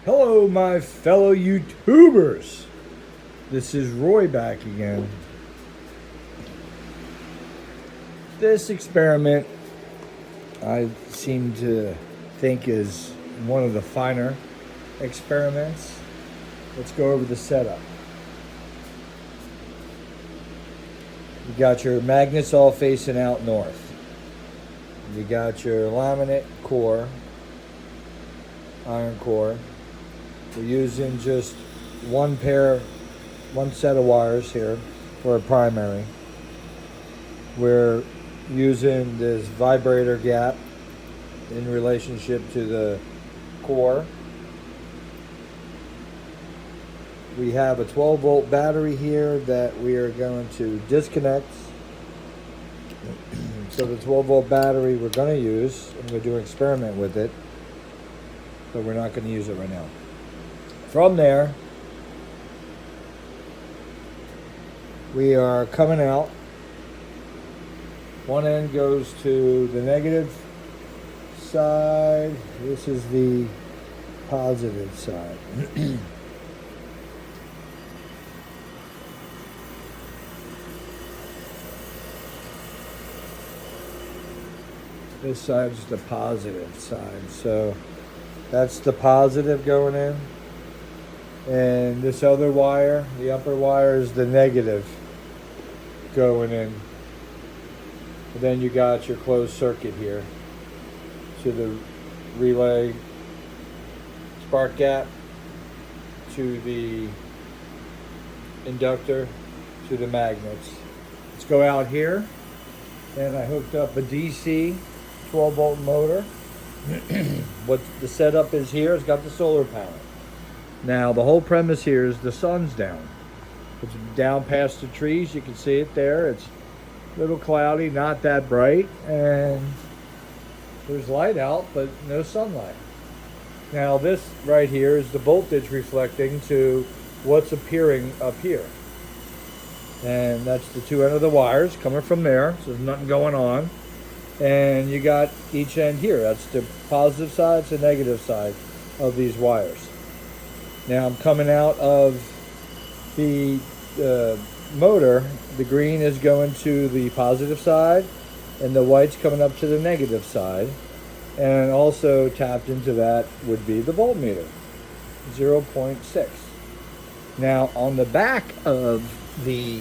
Hello, my fellow YouTubers. This is Roy back again. This experiment I seem to think is one of the finer experiments. Let's go over the setup. You got your magnets all facing out north. You got your laminate core, iron core. We're using just one set of wires here for a primary. We're using this vibrator gap in relationship to the core. We have a 12 volt battery here that we are going to disconnect. So the 12 volt battery we're going to use, and we're doing an experiment with it, but we're not going to use it right now. From there, we are coming out. One end goes to the negative side. This is the positive side. This side is the positive side. So that's the positive going in. And this other wire, the upper wire, is the negative going in. And then you got your closed circuit here to the relay spark gap, to the inductor, to the magnets. Let's go out here. And I hooked up a DC 12 volt motor. What the setup is here, it's got the solar panel. Now, the whole premise here is the sun's down. It's down past the trees. You can see it there. It's a little cloudy, not that bright. And there's light out, but no sunlight. Now, this right here is the voltage reflecting to what's appearing up here. And that's the two ends of the wires coming from there. So there's nothing going on. And you got each end here. That's the positive side, it's the negative side of these wires. Now I'm coming out of the motor. The green is going to the positive side, and the white's coming up to the negative side. And also tapped into that would be the voltmeter, 0.6. Now on the back of the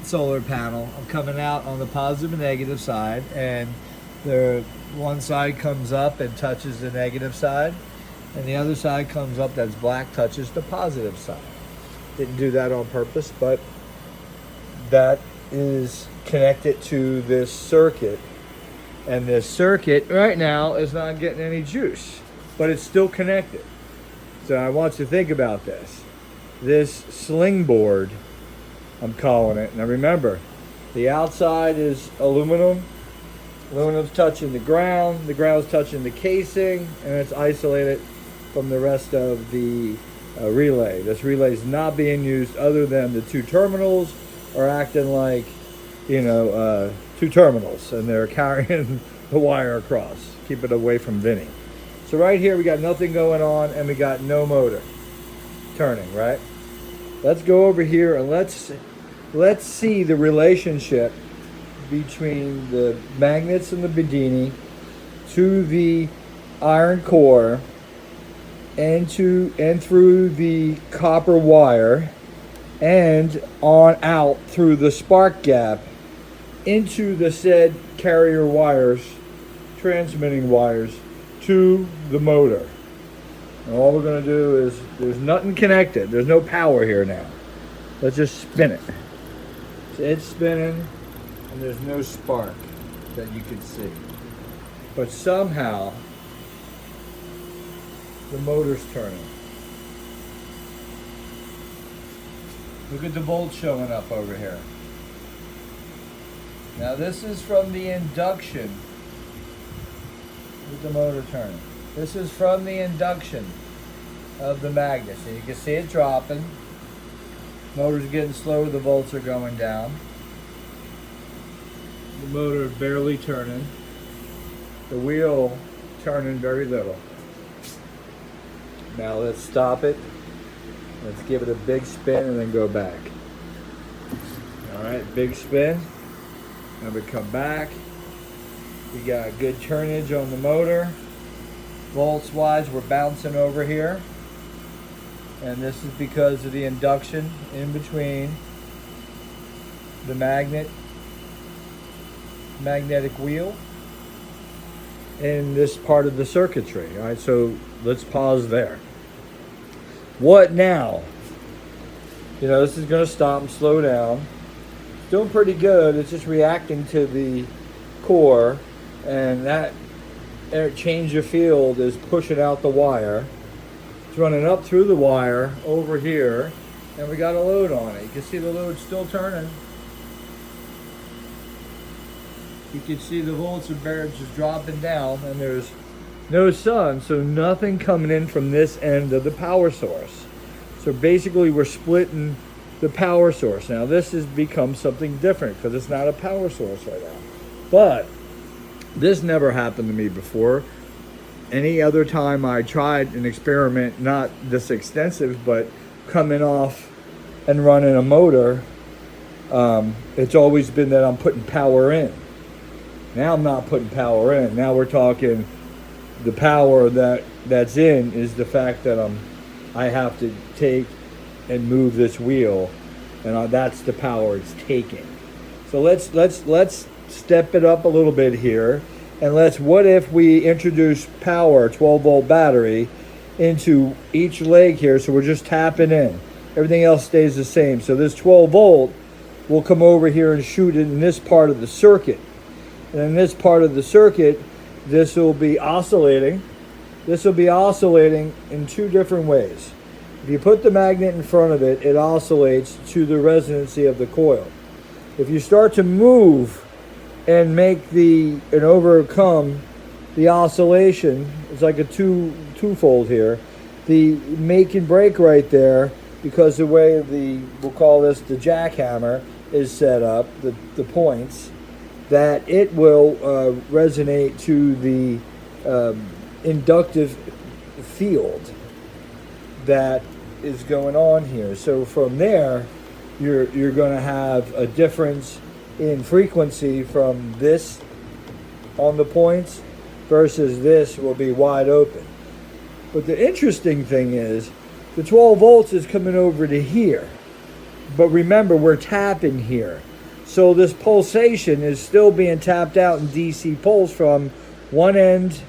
solar panel, I'm coming out on the positive and negative side, and the one side comes up and touches the negative side, and the other side comes up that's black, touches the positive side. Didn't do that on purpose, but that is connected to this circuit, and this circuit right now is not getting any juice, but it's still connected. So I want you to think about this sling board, I'm calling it. Now remember, the outside is aluminum. Aluminum's touching the ground's touching the casing, and it's isolated from the rest of the relay. This relay is not being used other than the two terminals are acting like, two terminals, and they're carrying the wire across. Keep it away from Vinny. So right here we got nothing going on, and we got no motor turning, right? Let's go over here and let's see the relationship between the magnets and the Bedini to the iron core and through the copper wire and on out through the spark gap into the said carrier wires, transmitting wires to the motor. And all we're going to do is, there's nothing connected. There's no power here now. Let's just spin it. So it's spinning, and there's no spark that you can see. But somehow, the motor's turning. Look at the volts showing up over here. Now this is from the induction with the motor turning. This is from the induction of the magnets. And you can see it dropping. Motor's getting slower, the volts are going down. The motor barely turning. The wheel turning very little. Now let's stop it. Let's give it a big spin and then go back. All right, big spin. Now we come back. We got good turnage on the motor. Volts wise, we're bouncing over here. And this is because of the induction in between the magnetic wheel and this part of the circuitry. All right, so let's pause there. What now? You know, this is going to stop and slow down. It's doing pretty good. It's just reacting to the core, and that change of field is pushing out the wire. It's running up through the wire over here, and we got a load on it. You can see the load still turning. You can see the volts and bearings just dropping down, and there's no sun, so nothing coming in from this end of the power source. So basically we're splitting the power source. Now this has become something different because it's not a power source right now. But this never happened to me before. Any other time I tried an experiment, not this extensive, but coming off and running a motor, it's always been that I'm putting power in. Now I'm not putting power in. Now we're talking the power that's in is the fact that I have to take and move this wheel, and that's the power it's taking. So let's step it up a little bit here. And what if we introduce power, 12-volt battery, into each leg here, so we're just tapping in. Everything else stays the same. So this 12-volt will come over here and shoot it in this part of the circuit. And in this part of the circuit, this will be oscillating. This will be oscillating in two different ways. If you put the magnet in front of it, it oscillates to the resonancy of the coil. If you start to move and overcome the oscillation, it's like a twofold here. The make and break right there, because the way we'll call this the jackhammer is set up, the points, that it will resonate to the inductive field that is going on here. So from there, you're going to have a difference in frequency from this on the points versus this will be wide open. But the interesting thing is the 12 volts is coming over to here. But remember, we're tapping here. So this pulsation is still being tapped out in DC pulse from one end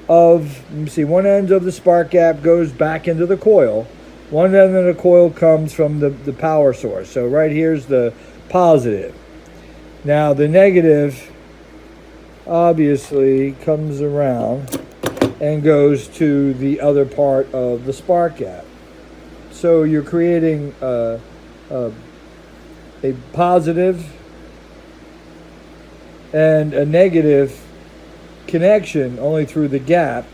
of, one end of the spark gap goes back into the coil. One end of the coil comes from the power source. So right here's the positive. Now the negative obviously comes around and goes to the other part of the spark gap. So you're creating a positive and a negative connection only through the gap,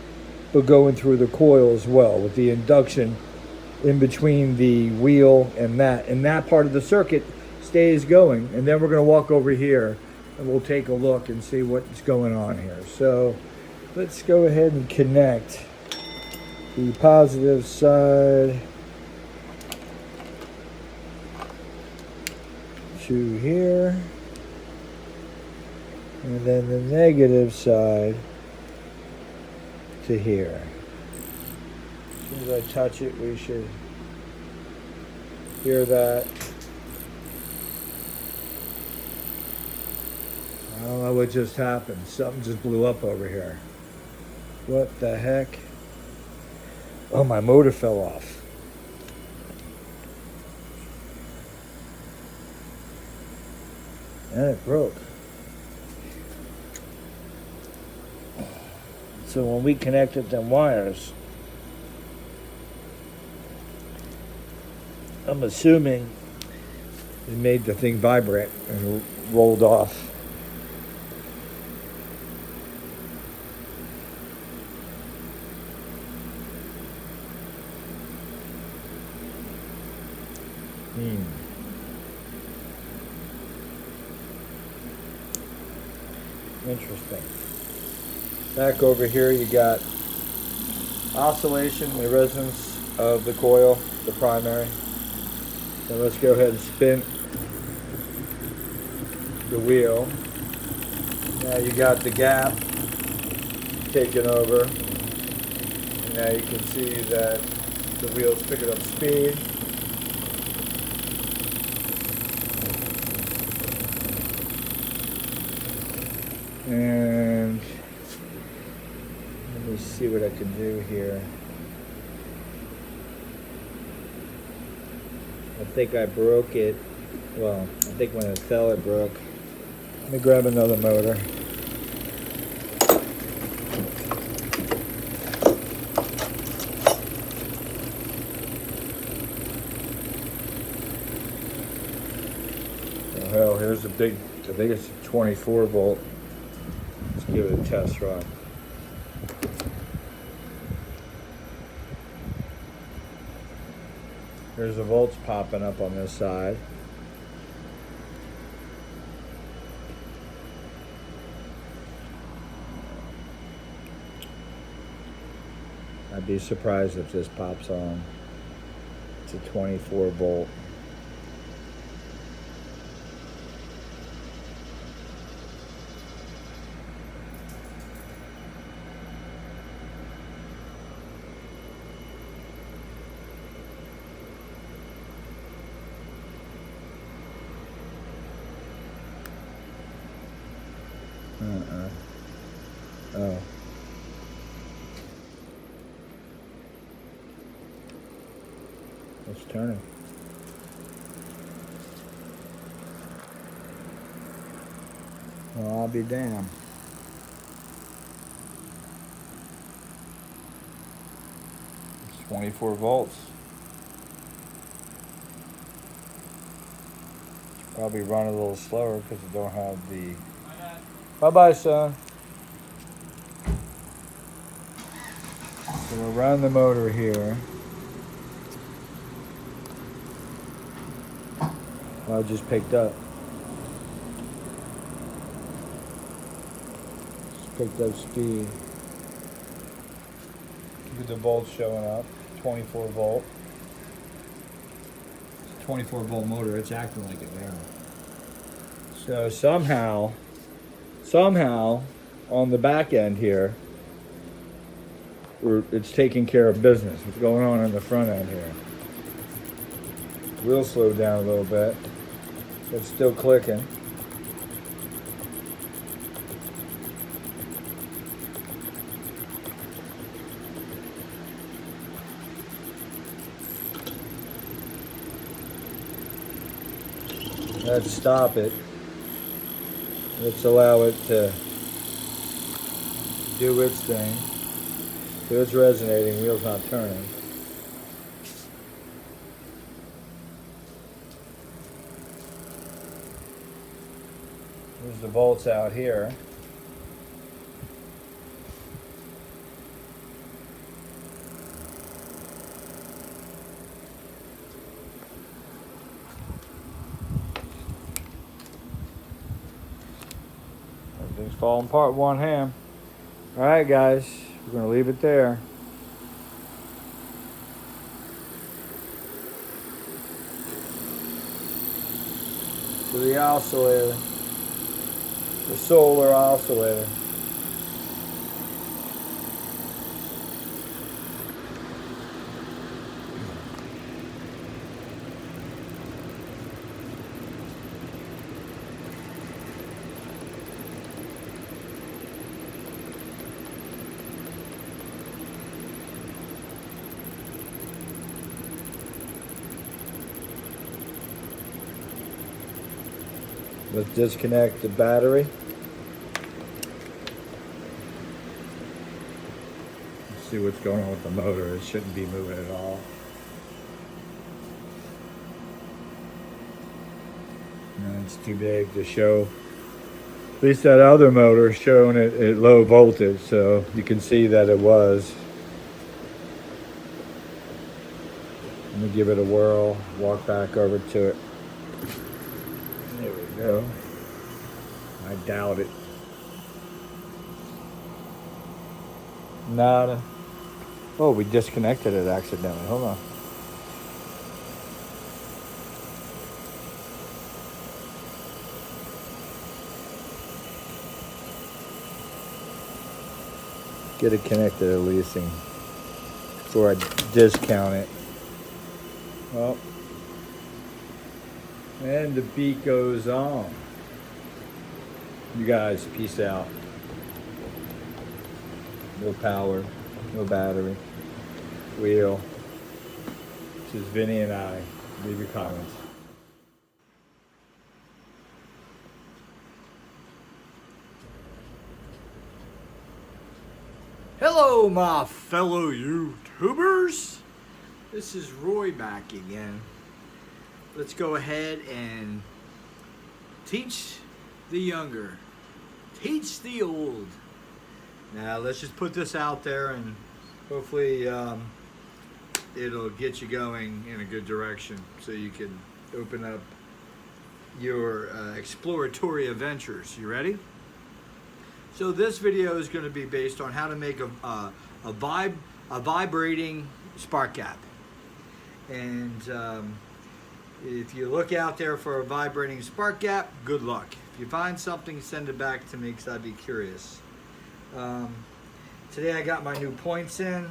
but going through the coil as well, with the induction in between the wheel and that part of the circuit stays going. And then we're going to walk over here and we'll take a look and see what's going on here. So let's go ahead and connect the positive side to here, and then the negative side to here. As soon as I touch it, we should hear that. I don't know what just happened. Something just blew up over here. What the heck? Oh, my motor fell off. And it broke. So when we connected them wires, I'm assuming it made the thing vibrate and rolled off. Interesting. Back over here you got oscillation, the resonance of the coil, the primary. Then let's go ahead and spin the wheel. Now you got the gap taken over. And now you can see that the wheel's picking up speed. And let me see what I can do here. I think I broke it. Well, I think when it fell, it broke. Let me grab another motor. Oh, hell, here's a big, I think it's a 24 volt. Let's give it a test run. There's the volts popping up on this side. I'd be surprised if this pops on. It's a 24 volt. Oh. It's turning. Well, I'll be damned. It's 24 volts. It's probably run a little slower because it don't have the... Bye-bye, son. So we'll run the motor here. Well, I just picked up. Just picked up speed. Look at the volts showing up. 24 volt. It's a 24 volt motor. It's acting like it now. So somehow, on the back end here, it's taking care of business. What's going on the front end here? Wheel slowed down a little bit. It's still clicking. Let's stop it. Let's allow it to do its thing. So it's resonating, wheel's not turning. There's the volts out here. Everything's falling apart one hand. All right, guys, we're going to leave it there. To the oscillator, the solar oscillator. Let's disconnect the battery. Let's see what's going on with the motor. It shouldn't be moving at all. And it's too big to show. At least that other motor is showing it at low voltage, so you can see that it was. Let me give it a whirl, walk back over to it. There we go. I doubt it. Nada. Oh, we disconnected it accidentally. Hold on. Get it connected at least before I discount it. Well, and the beat goes on. You guys, peace out. No power, no battery. Wheel. This is Vinny and I. Leave your comments. Hello, my fellow YouTubers. This is Roy back again. Let's go ahead and teach the younger, teach the old. Now let's just put this out there and hopefully it'll get you going in a good direction so you can open up your exploratory adventures. You ready? So this video is going to be based on how to make a vibrating spark gap. And if you look out there for a vibrating spark gap, good luck. If you find something, send it back to me because I'd be curious. Today I got my new points in,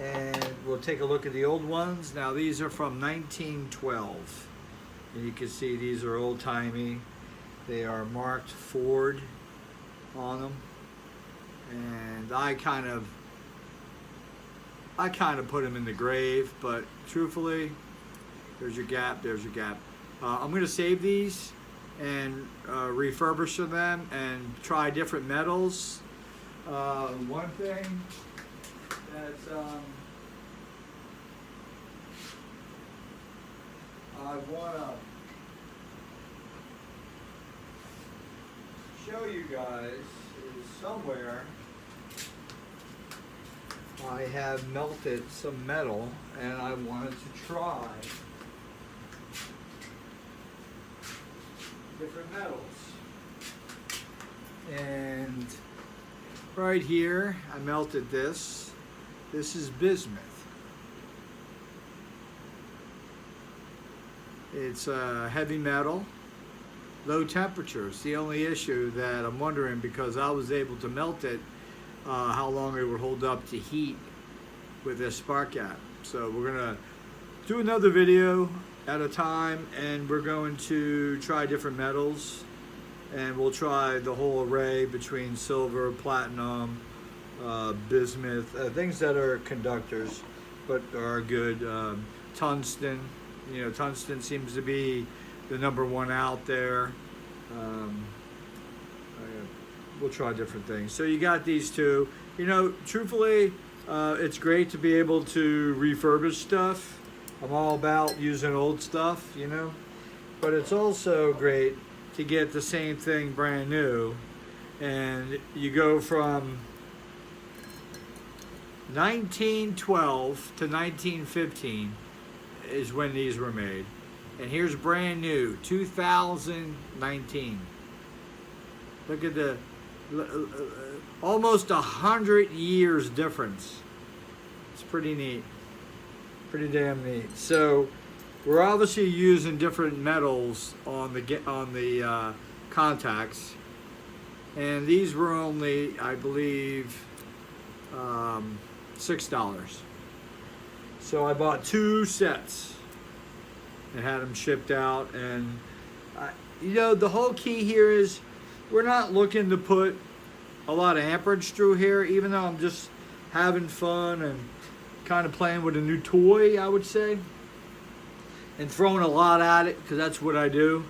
and we'll take a look at the old ones. Now these are from 1912. And you can see these are old-timey. They are marked Ford on them, and I kind of put them in the grave, but truthfully, there's your gap, there's your gap. I'm going to save these and refurbish them and try different metals. One thing that I want to show you guys is somewhere I have melted some metal and I wanted to try different metals. And right here I melted this. This is bismuth. It's a heavy metal. Low temperatures. The only issue that I'm wondering, because I was able to melt it, how long it would hold up to heat with this spark gap. So we're gonna do another video at a time, and we're going to try different metals, and we'll try the whole array between silver, platinum, bismuth, things that are conductors but are good. Tungsten. You know, tungsten seems to be the #1 out there. We'll try different things. So you got these two. You know, truthfully, it's great to be able to refurbish stuff. I'm all about using old stuff, you know. But it's also great to get the same thing brand new. And you go from 1912 to 1915 is when these were made. And here's brand new, 2019. Look at the almost 100 years difference. It's pretty neat, pretty damn neat. So we're obviously using different metals on the contacts, and these were only, I believe, $6. So I bought 2 sets and had them shipped out. And you know, the whole key here is we're not looking to put a lot of amperage through here, even though I'm just having fun and kind of playing with a new toy, I would say, and throwing a lot at it, because that's what I do.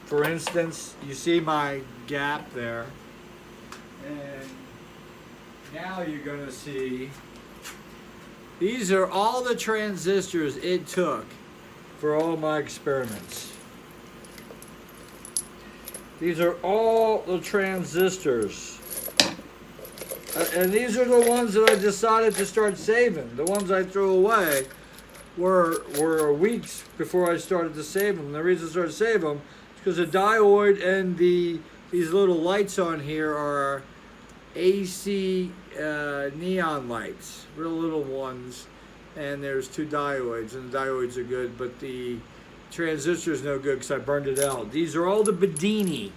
For instance, you see my gap there, and now you're gonna see these are all the transistors it took for all my experiments. These are all the transistors. And these are the ones that I decided to start saving. The ones I threw away were weeks before I started to save them. The reason I started to save them is because the diode and these little lights on here are AC neon lights, real little ones, and there's 2 diodes, and the diodes are good, but the transistor is no good because I burned it out. These are all the Bedini.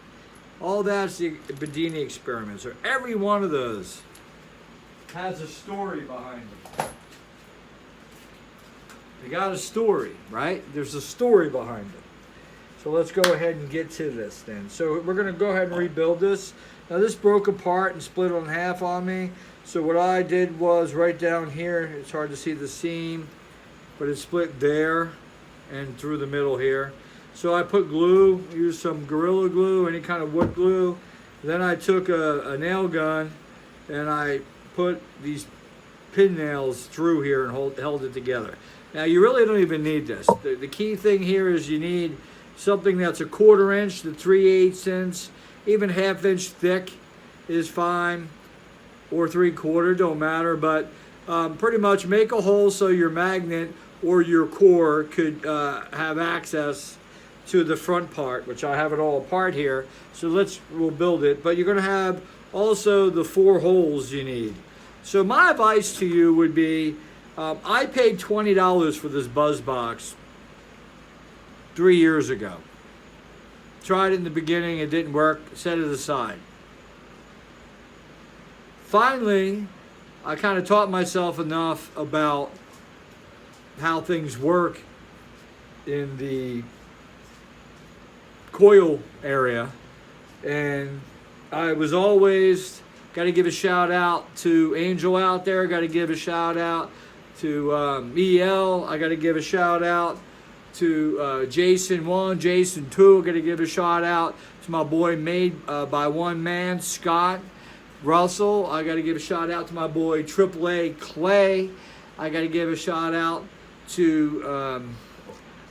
All that's the Bedini experiments. Or every one of those has a story behind it. They got a story, right? There's a story behind it. So let's go ahead and get to this then. So we're going to go ahead and rebuild this. Now this broke apart and split in half on me. So what I did was right down here, it's hard to see the seam, but it split there and through the middle here. So I put glue, used some Gorilla Glue, any kind of wood glue. Then I took a nail gun and I put these pin nails through here and held it together. Now you really don't even need this. The key thing here is you need something that's a 1/4 inch to 3/8 inch, even 1/2 inch thick is fine, or 3/4, don't matter, but pretty much make a hole so your magnet or your core could have access to the front part, which I have it all apart here. So we'll build it, but you're gonna have also the 4 holes you need. So my advice to you would be, I paid $20 for this buzz box 3 years ago. Tried it in the beginning, it didn't work, set it aside. Finally, I kind of taught myself enough about how things work in the coil area, and I was always got to give a shout out to Angel out there, got to give a shout out to EL, I got to give a shout out to Jason 1, Jason 2, got to give a shout out to my boy Made by One Man, Scott Russell. I got to give a shout out to my boy AAA Clay. I got to give a shout out to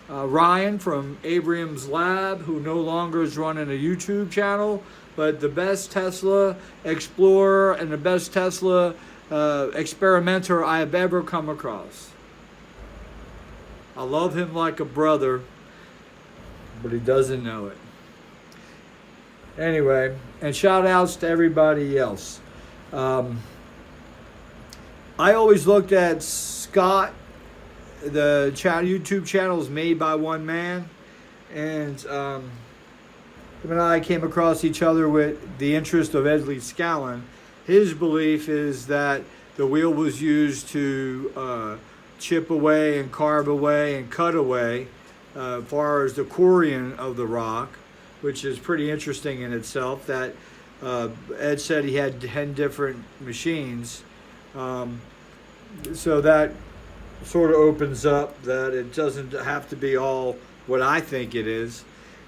Ryan from Abrams Lab, who no longer is running a YouTube channel, but the best Tesla explorer and the best Tesla experimenter I have ever come across. I love him like a brother, but he doesn't know it. Anyway, and shout outs to everybody else. I always looked at Scott, the YouTube channel is Made by One Man, and him and I came across each other with the interest of Edley Scallon. His belief is that the wheel was used to chip away and carve away and cut away as far as the quarrying of the rock, which is pretty interesting in itself. That Ed said he had 10 different machines. So that sort of opens up that it doesn't have to be all what I think it is.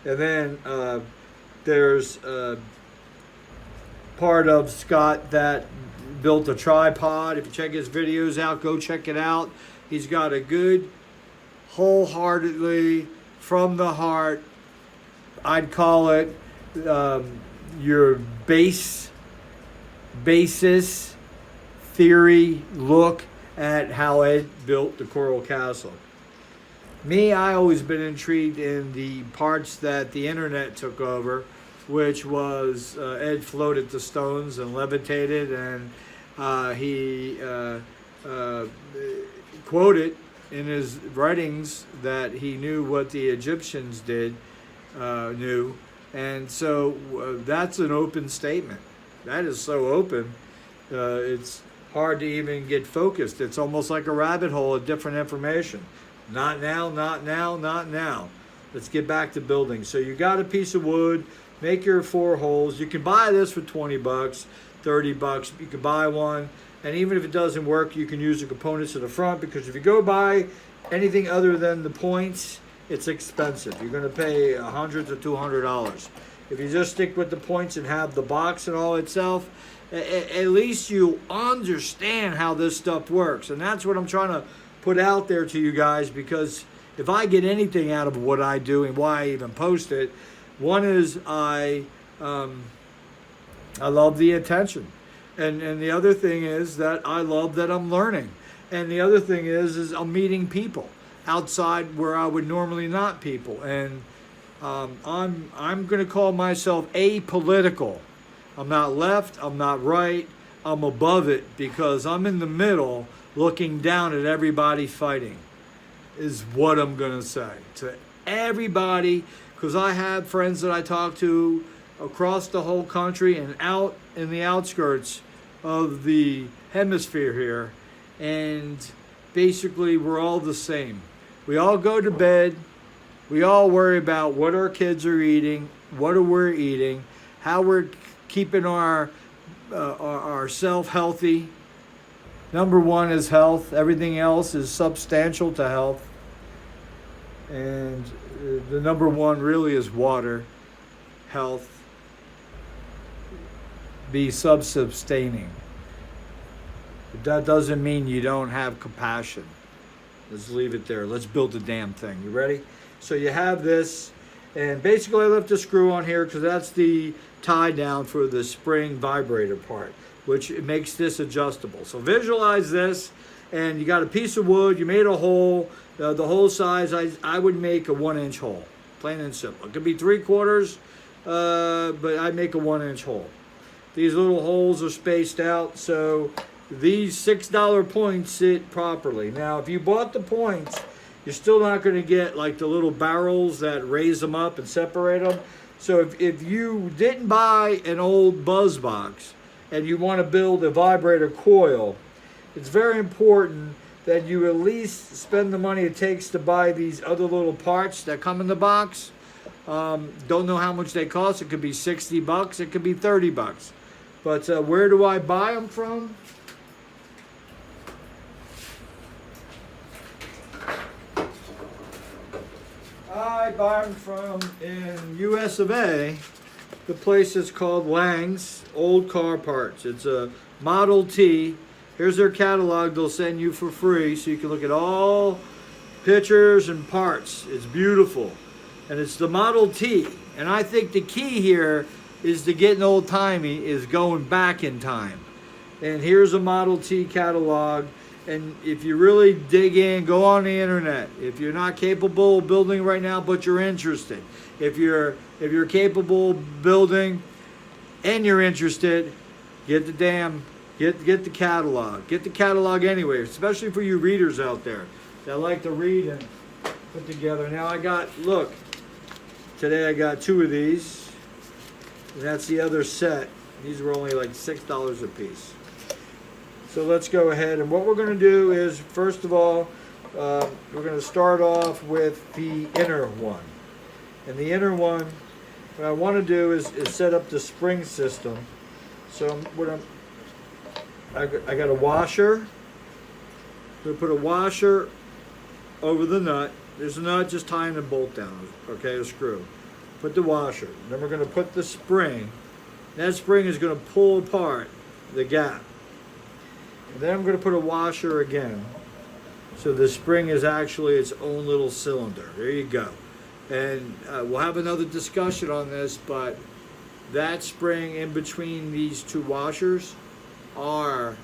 And then there's part of Scott that built a tripod. If you check his videos out, go check it out. He's got a good, wholeheartedly, from the heart, I'd call it your basis theory look at how Ed built the Coral Castle. Me, I always been intrigued in the parts that the internet took over, which was Ed floated the stones and levitated, and he quoted in his writings that he knew what the Egyptians knew, and so that's an open statement. That is so open, it's hard to even get focused. It's almost like a rabbit hole of different information. Not now, not now, not now. Let's get back to building. So you got a piece of wood, make your 4 holes. You can buy this for 20 bucks, 30 bucks. You can buy one. And even if it doesn't work, you can use the components at the front, because if you go buy anything other than the points, it's expensive. You're going to pay $100 to $200. If you just stick with the points and have the box and all itself, at least you understand how this stuff works. And that's what I'm trying to put out there to you guys, because if I get anything out of what I do and why I even post it, one is I love the attention. And the other thing is that I love that I'm learning. And the other thing is I'm meeting people outside where I would normally not people. And I'm going to call myself apolitical. I'm not left, I'm not right, I'm above it because I'm in the middle looking down at everybody fighting, is what I'm gonna say to everybody, because I have friends that I talk to across the whole country and out in the outskirts of the hemisphere here, and basically we're all the same. We all go to bed, we all worry about what our kids are eating, what we're eating, how we're keeping ourself healthy. Number one is health. Everything else is substantial to health. And the number one really is water, health, be self-sustaining. But that doesn't mean you don't have compassion. Let's leave it there. Let's build the damn thing. You ready? So you have this, and basically I left a screw on here because that's the tie down for the spring vibrator part, which it makes this adjustable. So visualize this, and you got a piece of wood, you made a hole, the hole size, I would make a 1-inch hole, plain and simple. It could be 3/4, but I make a 1-inch hole. These little holes are spaced out, so these $6 points sit properly. Now, if you bought the points, you're still not going to get like the little barrels that raise them up and separate them. So if you didn't buy an old buzz box and you want to build a vibrator coil, it's very important that you at least spend the money it takes to buy these other little parts that come in the box. Don't know how much they cost. It could be $60, it could be $30. But where do I buy them from? I buy them from, in US of A, the place is called Lang's Old Car Parts. It's a Model T. Here's their catalog they'll send you for free so you can look at all pictures and parts. It's beautiful. And it's the Model T. And I think the key here is to getting old-timey is going back in time. And here's a Model T catalog. And if you really dig in, go on the internet. If you're not capable of building right now, but you're interested. If you're capable of building and you're interested, get the catalog. Get the catalog anyway, especially for you readers out there that like to read and put together. Now today I got 2 of these. And that's the other set. These were only like $6 a piece. So let's go ahead, and what we're going to do is, first of all, we're going to start off with the inner one. And the inner one, what I want to do is set up the spring system. So I got a washer. I'm going to put a washer over the nut. There's a nut, just tying the bolt down, okay, a screw. Put the washer. Then we're going to put the spring. That spring is going to pull apart the gap. And then I'm going to put a washer again. So the spring is actually its own little cylinder. There you go. And we'll have another discussion on this, but that spring in between these 2 washers are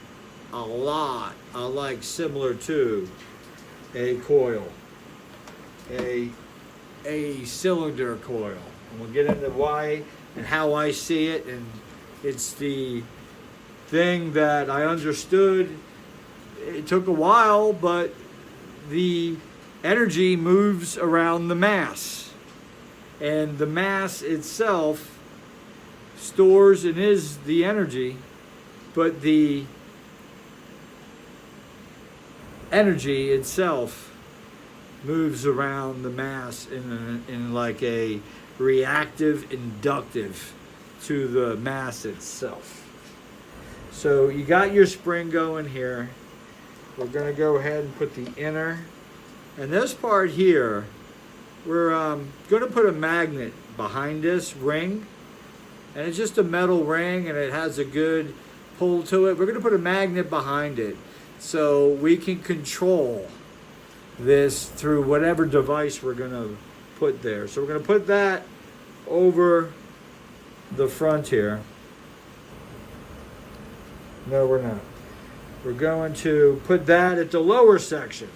a lot alike, similar to a coil, a cylinder coil. And we'll get into why and how I see it, and it's the thing that I understood. It took a while, but the energy moves around the mass, and the mass itself stores and is the energy, but the energy itself moves around the mass in like a reactive inductive to the mass itself. So you got your spring going here. We're going to go ahead and put the inner. And this part here, we're going to put a magnet behind this ring. And it's just a metal ring, and it has a good pull to it. We're going to put a magnet behind it so we can control this through whatever device we're going to put there. So we're going to put that over the front here. No, we're not. We're going to put that at the lower section.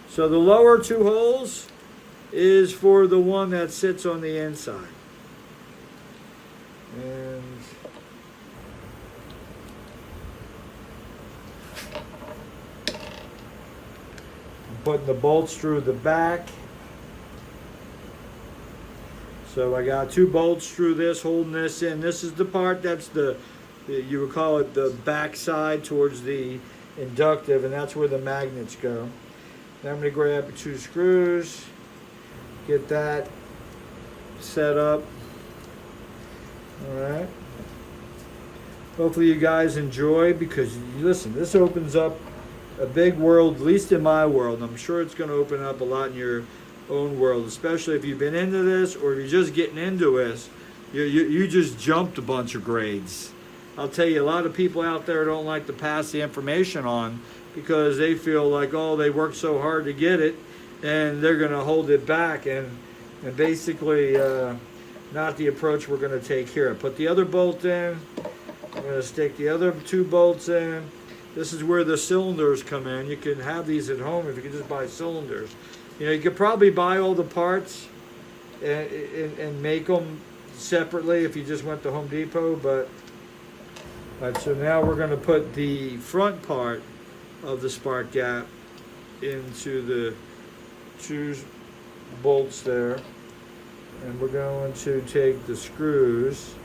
So the lower 2 holes is for the one that sits on the inside. And putting the bolts through the back. So I got 2 bolts through this, holding this in. This is the part that's you would call it the back side towards the inductive, and that's where the magnets go. Then I'm going to grab 2 screws, get that set up. All right. Hopefully you guys enjoy, because listen, this opens up a big world, at least in my world. I'm sure it's going to open up a lot in your own world, especially if you've been into this or if you're just getting into this. You just jumped a bunch of grades. I'll tell you, a lot of people out there don't like to pass the information on because they feel like, oh, they worked so hard to get it and they're going to hold it back, and basically not the approach we're going to take here. Put the other bolt in. I'm going to stick the other 2 bolts in. This is where the cylinders come in. You can have these at home if you can just buy cylinders. You know, you could probably buy all the parts and make them separately if you just went to Home Depot. But all right, so now we're going to put the front part of the spark gap into the 2 bolts there, and we're going to take the screws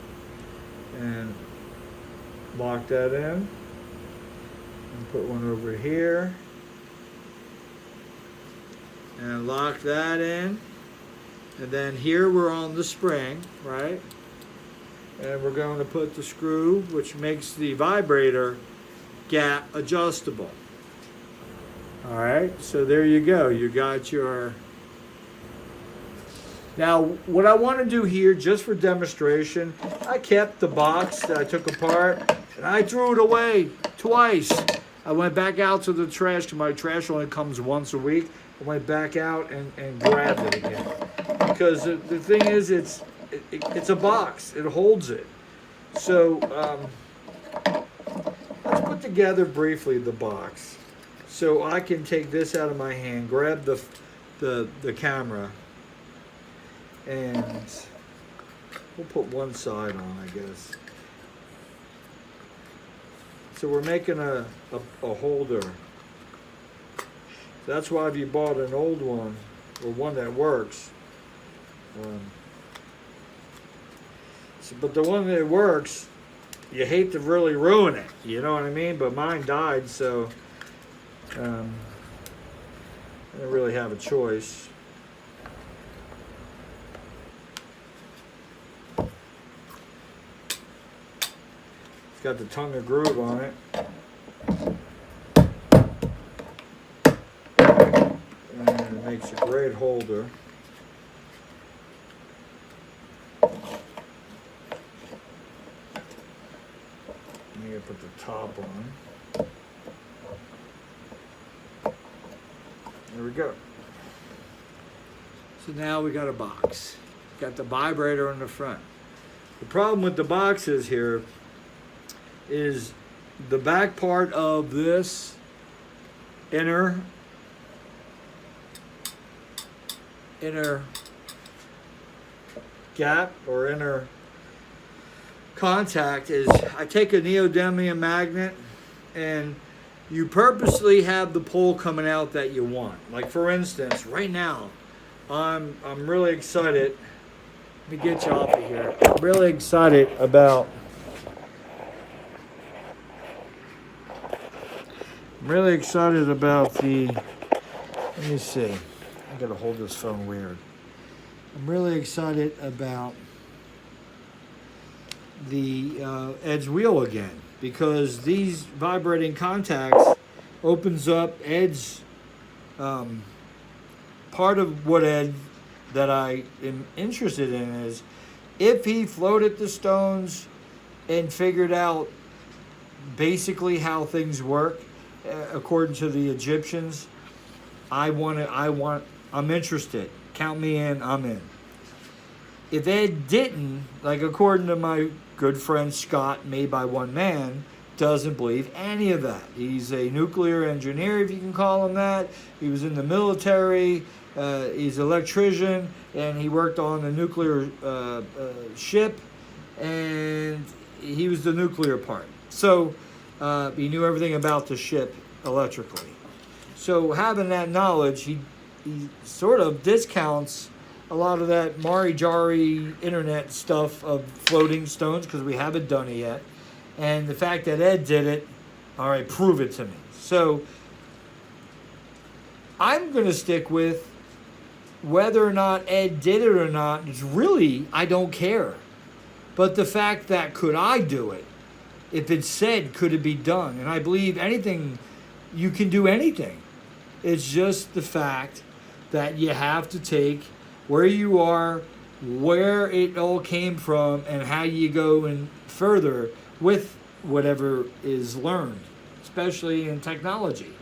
and lock that in, and put one over here and lock that in, and then here we're on the spring, right? And we're going to put the screw which makes the vibrator gap adjustable. All right, so there you go. You got your... Now, what I want to do here, just for demonstration, I kept the box that I took apart and I threw it away twice. I went back out to the trash, because my trash only comes once a week. I went back out and grabbed it again. Because the thing is, it's a box. It holds it. So, let's put together briefly the box. So I can take this out of my hand, grab the camera, and we'll put one side on, I guess. So we're making a holder. That's why if you bought an old one, or one that works, but the one that works, you hate to really ruin it, you know what I mean? But mine died, so I didn't really have a choice. It's got the tongue of groove on it. And it makes a great holder. I'm going to put the top on. There we go. So now we got a box. Got the vibrator on the front. The problem with the boxes here is the back part of this inner gap or inner contact is, I take a neodymium magnet and you purposely have the pole coming out that you want. Like for instance, right now, I'm really excited. Let me get you off of here. I'm really excited about the, let me see. I gotta hold this phone weird. I'm really excited about the Ed's wheel again, because these vibrating contacts opens up Ed's part of what Ed that I am interested in is if he floated the stones and figured out basically how things work according to the Egyptians. I'm interested. Count me in, I'm in. If Ed didn't, like according to my good friend Scott, made by one man, doesn't believe any of that. He's a nuclear engineer, if you can call him that. He was in the military. He's an electrician, and he worked on a nuclear ship, and he was the nuclear part. So he knew everything about the ship electrically. So having that knowledge, he sort of discounts a lot of that Mari-Jari internet stuff of floating stones because we haven't done it yet. And the fact that Ed did it, all right, prove it to me. So I'm going to stick with whether or not Ed did it or not. It's really, I don't care. But the fact that could I do it? If it's said, could it be done? And I believe anything, you can do anything. It's just the fact that you have to take where you are, where it all came from, and how you go in further with whatever is learned, especially in technology.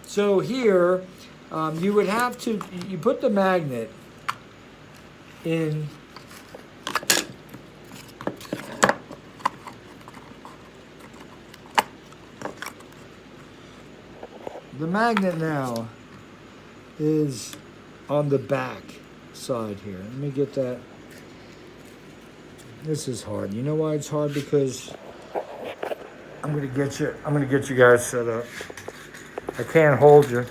So here, you would have to, you put the magnet in the magnet now is on the back side here. Let me get that. This is hard. You know why it's hard? Because I'm gonna get you guys set up. I can't hold you.